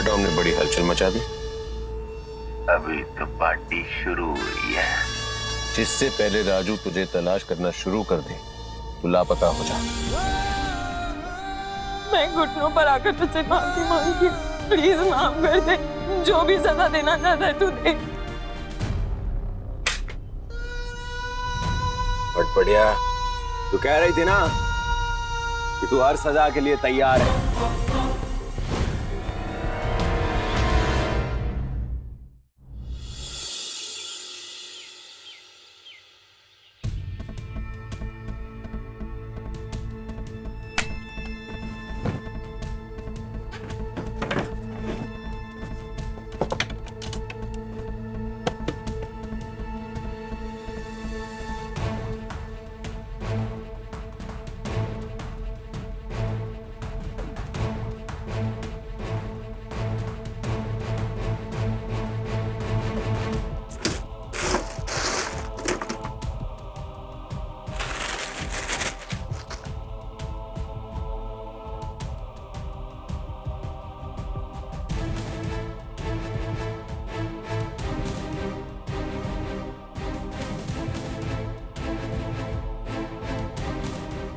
Model town में बड़ी हलचल मचा दी। अभी तो पार्टी शुरू हुई है। जिससे पहले राजू तुझे तलाश करना शुरू कर दे तू लापता हो जा। मैं घुटनों पर आकर तुझसे माफी मांगती हूँ, प्लीज माफ कर दे। जो भी सजा देना चाहता है तू दे। बट बढ़िया, तू कह रही थी ना कि तू हर सजा के लिए तैयार है।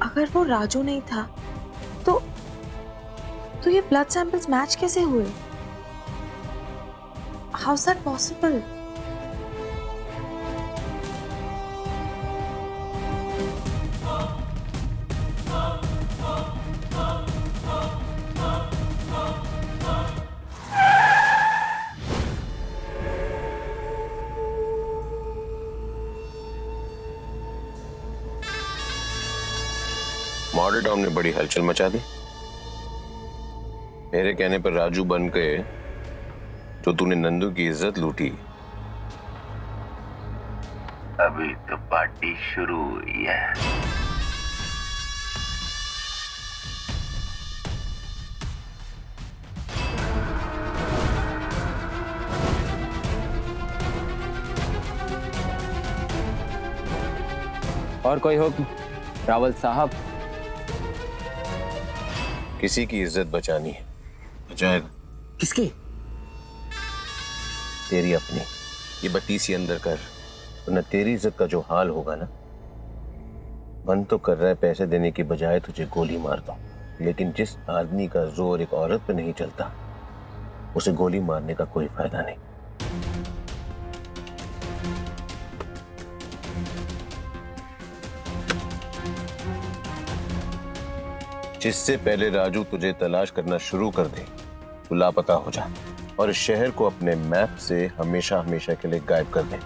अगर वो राजू नहीं था तो ये ब्लड सैंपल्स मैच कैसे हुए? How is that possible? Model town ने बड़ी हलचल मचा दी। मेरे कहने पर राजू बन के जो तूने नंदू की इज्जत लूटी। अभी तो पार्टी शुरू हुई है। और कोई हुक्म रावल साहब? किसी की इज्जत बचानी है, बचाए किसकी? तेरी अपनी। ये बत्तीसी अंदर कर, वरना तेरी इज्जत का जो हाल होगा ना। मन तो कर रहा है पैसे देने की बजाय तुझे गोली मार दूं, लेकिन जिस आदमी का जोर एक औरत पे नहीं चलता उसे गोली मारने का कोई फायदा नहीं। जिससे पहले राजू तुझे तलाश करना शुरू कर दे तू लापता हो जा और इस शहर को अपने मैप से हमेशा हमेशा के लिए गायब कर दे।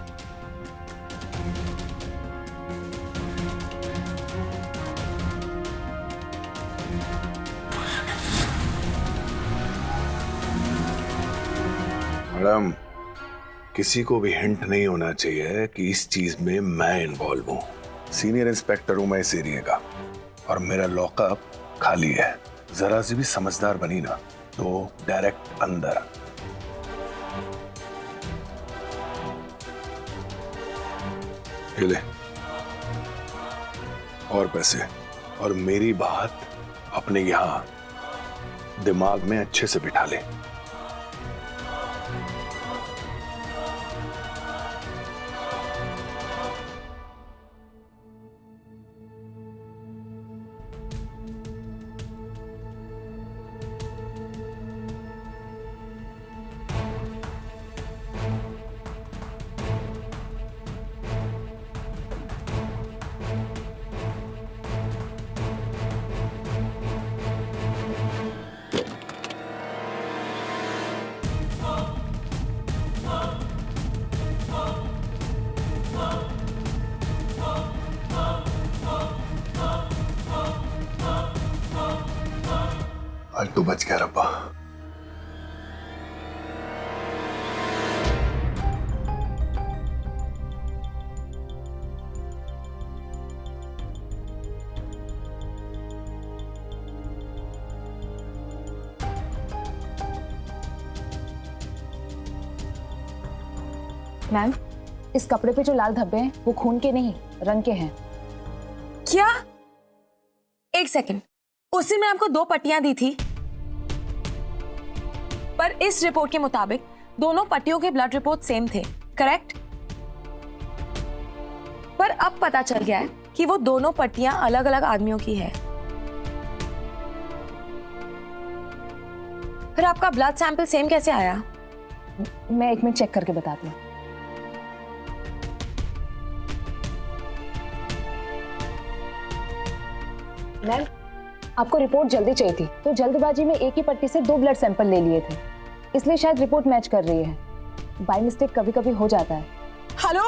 मैडम, किसी को भी हिंट नहीं होना चाहिए कि इस चीज में मैं इन्वॉल्व हूं। सीनियर इंस्पेक्टर हूं मैं इस एरिया का और मेरा लॉकअप खाली है। जरा सी भी समझदार बनी ना तो डायरेक्ट अंदर। ये ले और पैसे, और मेरी बात अपने यहां दिमाग में अच्छे से बिठा ले। आज तो बच गया रब्बा। मैम, इस कपड़े पे जो लाल धब्बे हैं वो खून के नहीं रंग के हैं। क्या? एक सेकंड, उसी में आपको 2 पट्टियां दी थी पर इस रिपोर्ट के मुताबिक दोनों पट्टियों के ब्लड रिपोर्ट सेम थे, करेक्ट? पर अब पता चल गया है कि वो दोनों पट्टियां अलग अलग आदमियों की है। फिर आपका ब्लड सैंपल सेम कैसे आया? मैं 1 मिनट चेक करके बताती हूँ। मैम, आपको रिपोर्ट जल्दी चाहिए थी तो जल्दबाजी में एक ही पट्टी से 2 ब्लड सैंपल ले लिए थे, इसलिए शायद रिपोर्ट मैच कर रही है। बाय मिस्टेक कभी कभी हो जाता है। हेलो,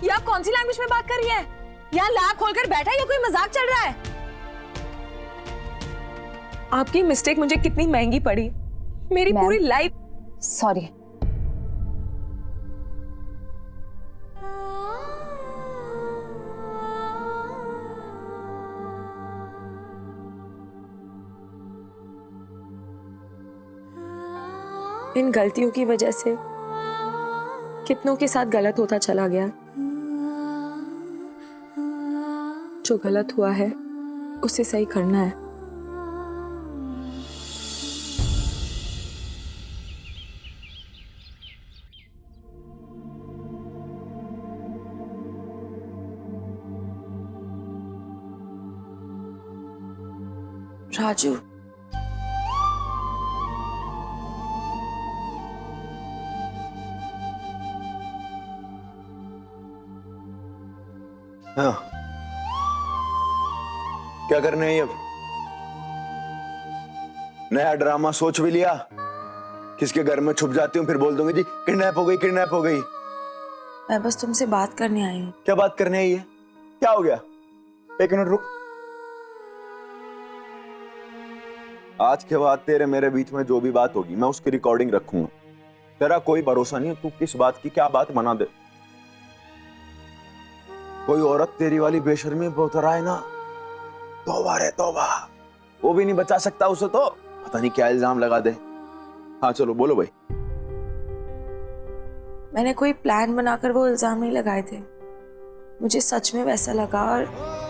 ये आप कौन सी लैंग्वेज में बात कर रही हैं? यहाँ लैब खोलकर बैठा है या कोई मजाक चल रहा है? आपकी मिस्टेक मुझे कितनी महंगी पड़ी, मेरी मैम, पूरी लाइफ। सॉरी। इन गलतियों की वजह से कितनों के साथ गलत होता चला गया। जो गलत हुआ है उसे सही करना है। राजू, हाँ, क्या करना है अब? नया ड्रामा सोच भी लिया? किसके घर में छुप जाती हूँ फिर बोल दूंगी जी किडनैप हो गई, किडनैप हो गई। मैं बस तुमसे बात करने आई हूँ। क्या बात करने आई है? क्या हो गया? 1 मिनट रुक। आज के बाद तेरे मेरे बीच में जो भी बात होगी मैं उसकी रिकॉर्डिंग रखूंगा। तेरा कोई भरोसा नहीं, तू किस बात की क्या बात बना दे। कोई औरत तेरी वाली बेशर्मी बहुत रहा है ना, तौबा रे तौबा। वो भी नहीं बचा सकता उसे, तो पता नहीं क्या इल्जाम लगा दे। हाँ चलो बोलो भाई। मैंने कोई प्लान बनाकर वो इल्जाम नहीं लगाए थे, मुझे सच में वैसा लगा और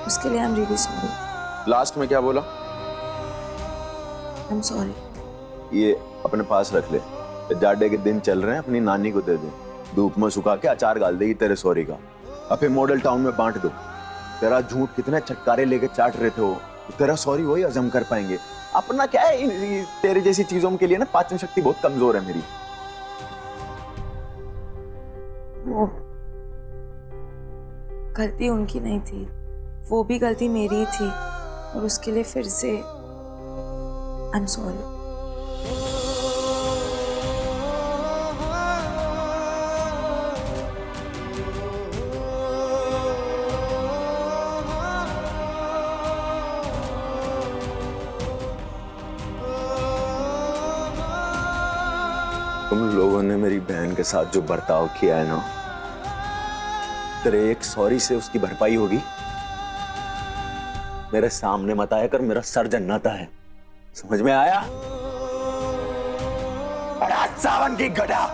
उसके लिए I am really sorry. Last में क्या बोला? I am sorry. ये अपने पास रख ले, जाडे के दिन चल रहे हैं, अपनी नानी को दे दे, धूप में सुखा के अचार डाल देगी तेरे सॉरी का। अब फिर मॉडल टाउन में बांट दो। तेरा झूठ कितने छटकारे लेके चाट रहे थे, वो तेरा सॉरी वही हजम कर पाएंगे। अपना क्या है, तेरे जैसी चीजों के लिए ना पाचन शक्ति बहुत कमजोर है मेरी। वो गलती उनकी नहीं थी, वो भी गलती मेरी ही थी और उसके लिए फिर से आई एम सॉरी। तुम लोगों ने मेरी बहन के साथ जो बर्ताव किया है ना, तेरे एक सॉरी से उसकी भरपाई होगी। मेरे सामने मत आया कर, मेरा सर जन्नता है, समझ में आया? बड़ा सावन की गधा।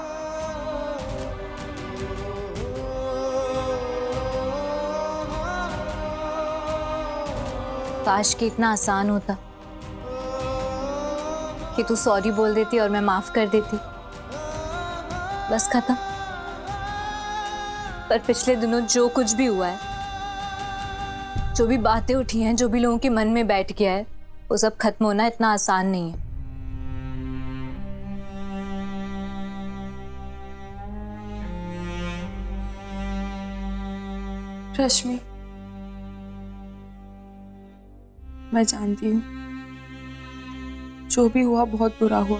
काश कि इतना आसान होता कि तू सॉरी बोल देती और मैं माफ कर देती, बस खत्म। पर पिछले दिनों जो कुछ भी हुआ है, जो भी बातें उठी हैं, जो भी लोगों के मन में बैठ गया है, वो सब खत्म होना इतना आसान नहीं है। रश्मि, मैं जानती हूँ जो भी हुआ बहुत बुरा हुआ,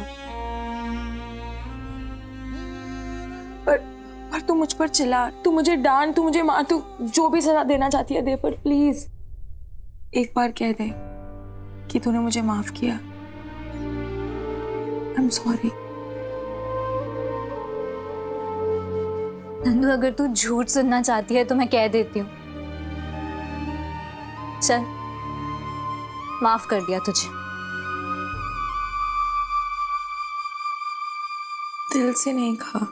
पर तू मुझ पर चिल्ला, तू मुझे डांट, तू मुझे मार, तू जो भी सजा देना चाहती है दे, पर प्लीज एक बार कह दे कि तूने मुझे माफ किया। I am sorry. नंदू, अगर तू झूठ सुनना चाहती है तो मैं कह देती हूँ। चल, माफ कर दिया तुझे। दिल से नहीं कहा।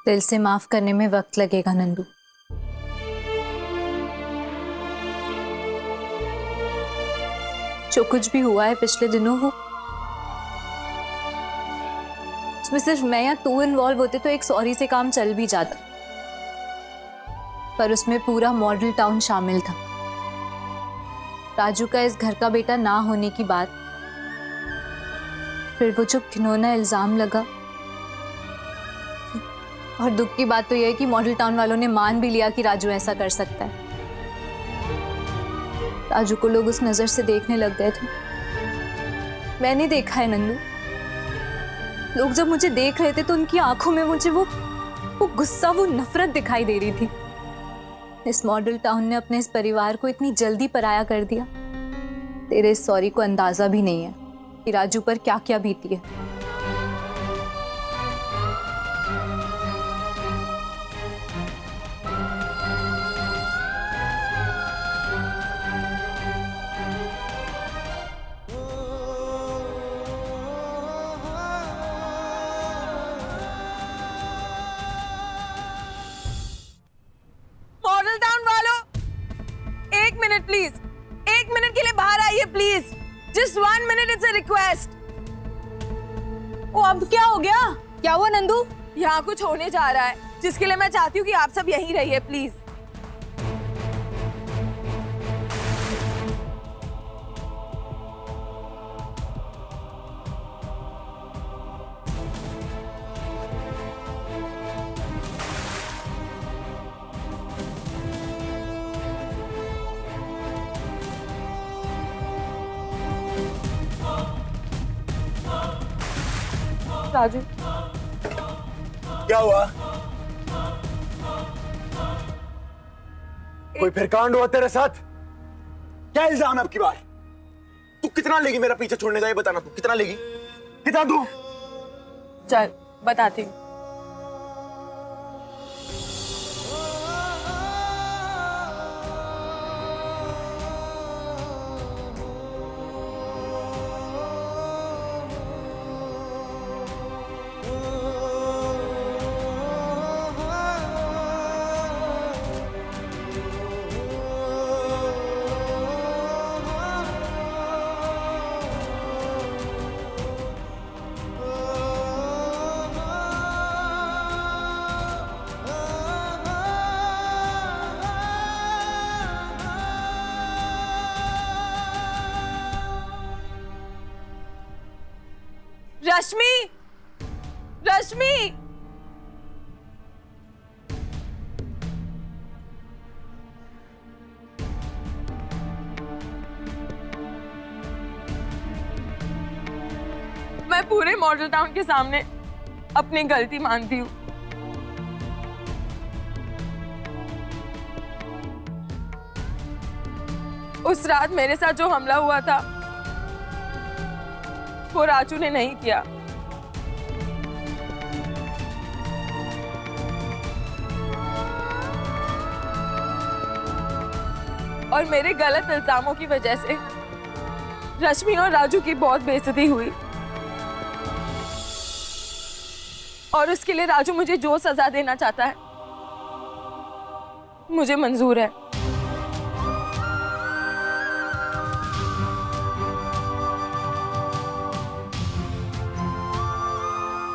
दिल से माफ करने में वक्त लगेगा नंदू। जो कुछ भी हुआ है पिछले दिनों, वो उसमें सिर्फ मैं या तू इन्वॉल्व होते तो एक सॉरी से काम चल भी जाता, पर उसमें पूरा मॉडल टाउन शामिल था। राजू का इस घर का बेटा ना होने की बात, फिर वो जो घिनौना इल्जाम लगा, और दुख की बात तो यह है कि मॉडल टाउन वालों ने मान भी लिया कि राजू ऐसा कर सकता है। राजू को लोग उस नजर से देखने लग गए थे। मैंने देखा है नंदू, लोग जब मुझे देख रहे थे तो उनकी आंखों में मुझे वो गुस्सा, वो नफरत दिखाई दे रही थी। इस मॉडल टाउन ने अपने इस परिवार को इतनी जल्दी पराया कर दिया। तेरे इस सॉरी को अंदाजा भी नहीं है कि राजू पर क्या क्या बीती है। मॉडल टाउन वालों, 1 मिनट प्लीज, 1 मिनट के लिए बाहर आइए please. Just 1 minute, it's a request. ओ अब क्या हो गया? क्या हुआ नंदू? यहाँ कुछ होने जा रहा है जिसके लिए मैं चाहती हूँ कि आप सब यहीं रहिए प्लीज। राजू, क्या हुआ? कोई फिर कांड हुआ तेरे साथ? क्या इल्जाम है अब की बार? तू कितना लेगी मेरा पीछे छोड़ने का, ये बताना। तू कितना लेगी? कितना तू? चल बताती हूँ। रश्मि, रश्मि, मैं पूरे मॉडल टाउन के सामने अपनी गलती मानती हूँ। उस रात मेरे साथ जो हमला हुआ था वो राजू ने नहीं किया। और मेरे गलत इल्जामों की वजह से रश्मि और राजू की बहुत बेइज्जती हुई, और उसके लिए राजू मुझे जो सजा देना चाहता है मुझे मंजूर है।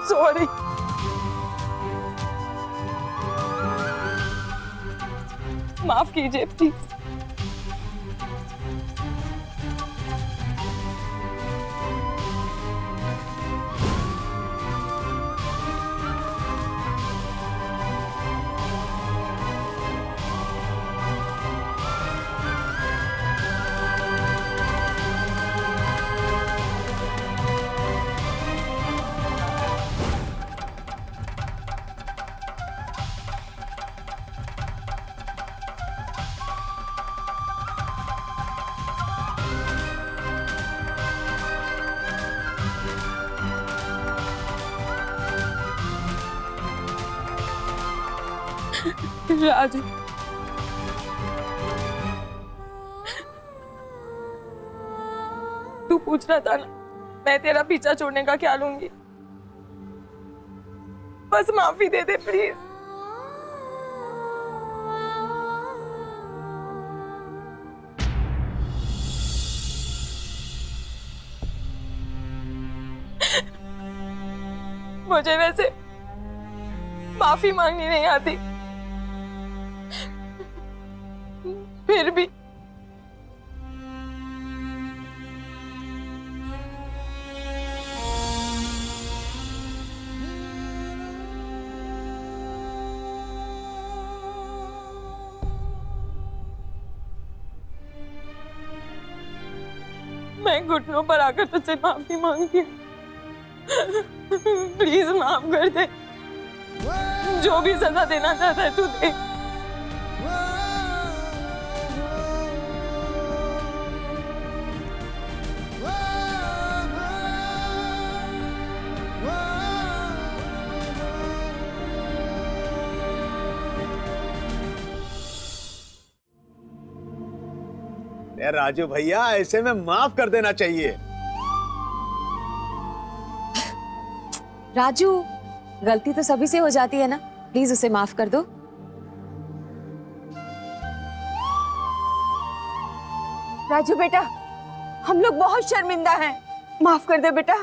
सॉरी। माफ कीजिए प्लीज। राजू, तू पूछ रहा था ना मैं तेरा पीछा छोड़ने का क्या लूंगी। बस माफी दे दे प्लीज। मुझे वैसे माफी मांगनी नहीं आती, फिर भी मैं घुटनों पर आकर तुझसे माफी मांगती हूँ। प्लीज माफ कर दे। जो भी सजा देना चाहता है तू दे। यार राजू भैया, ऐसे में माफ कर देना चाहिए। राजू, गलती तो सभी से हो जाती है ना, प्लीज उसे माफ कर दो। राजू बेटा, हम लोग बहुत शर्मिंदा हैं, माफ कर दे बेटा।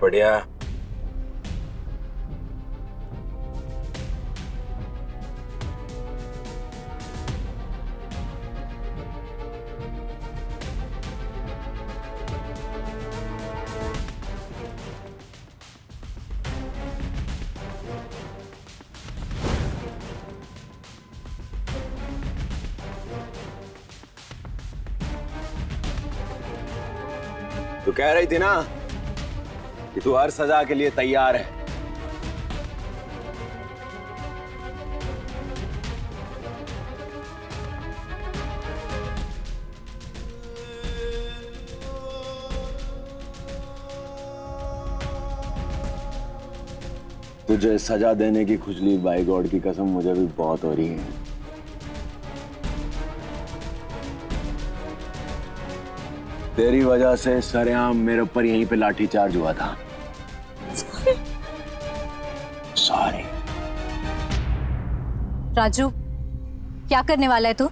बढ़िया। तू कह रही थी ना कि तू हर सजा के लिए तैयार है। तुझे सजा देने की खुजली बाई गॉड की कसम मुझे भी बहुत हो रही है। तेरी वजह से सरेआम मेरे ऊपर यहीं पे लाठी चार्ज हुआ था। सॉरी। राजू, क्या करने वाला है तू?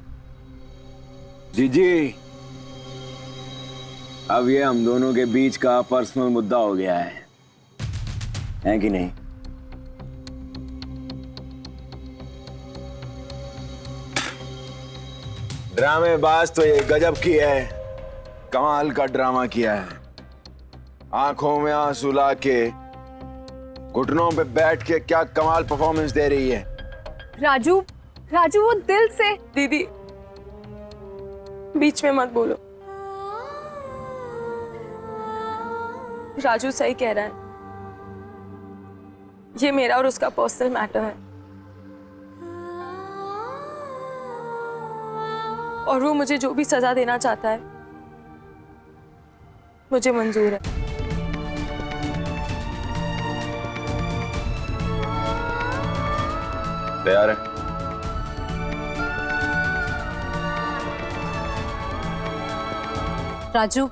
जीजी, अब ये हम दोनों के बीच का पर्सनल मुद्दा हो गया है कि नहीं? ड्रामेबाज तो ये गजब की है, कमाल का ड्रामा किया है। आंखों में आंसू ला के घुटनों पे बैठ के क्या कमाल परफॉर्मेंस दे रही है। राजू, राजू वो दिल से। दीदी, बीच में मत बोलो। राजू सही कह रहा है, ये मेरा और उसका पर्सनल मैटर है और वो मुझे जो भी सजा देना चाहता है मुझे मंजूर है। तैयार है? राजू,